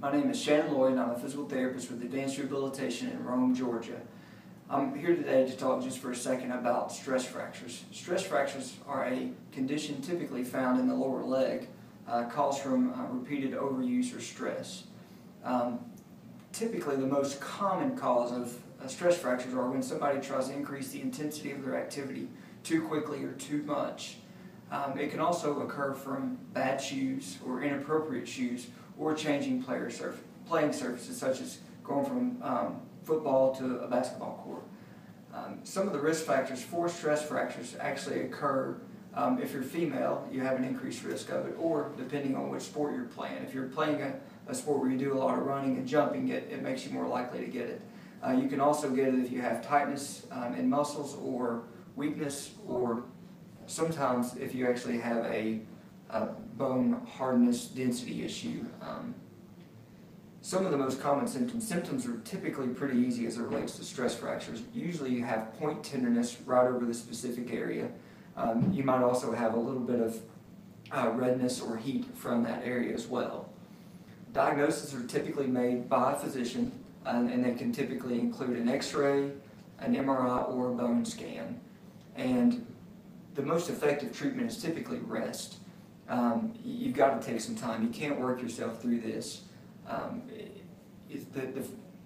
My name is Shannon Lloyd and I'm a physical therapist with Advanced Rehabilitation in Rome, Georgia. I'm here today to talk just for a second about stress fractures. Stress fractures are a condition typically found in the lower leg caused from repeated overuse or stress. Typically the most common cause of stress fractures are when somebody tries to increase the intensity of their activity too quickly or too much. It can also occur from bad shoes or inappropriate shoes or changing playing surfaces, such as going from football to a basketball court. Some of the risk factors for stress fractures actually occur if you're female, you have an increased risk of it, or depending on which sport you're playing. If you're playing a sport where you do a lot of running and jumping, it makes you more likely to get it. You can also get it if you have tightness in muscles or weakness, or sometimes if you actually have a bone hardness density issue. Some of the most common symptoms are typically pretty easy as it relates to stress fractures. Usually you have point tenderness right over the specific area. You might also have a little bit of redness or heat from that area as well. Diagnoses are typically made by a physician, and they can typically include an x-ray, an MRI, or a bone scan. And the most effective treatment is typically rest. You've got to take some time. You can't work yourself through this.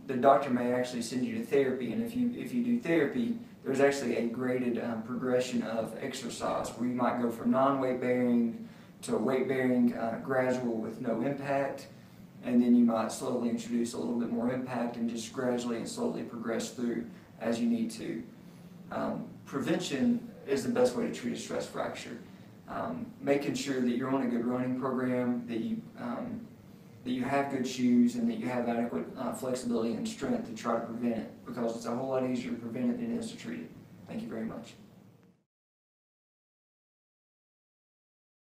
The doctor may actually send you to therapy, and if you do therapy, there's actually a graded progression of exercise where you might go from non-weight bearing to weight bearing gradual with no impact, and then you might slowly introduce a little bit more impact and just gradually and slowly progress through as you need to. Prevention is the best way to treat a stress fracture. Making sure that you're on a good running program, that you have good shoes, and that you have adequate flexibility and strength to try to prevent it, because it's a whole lot easier to prevent it than it is to treat it. Thank you very much.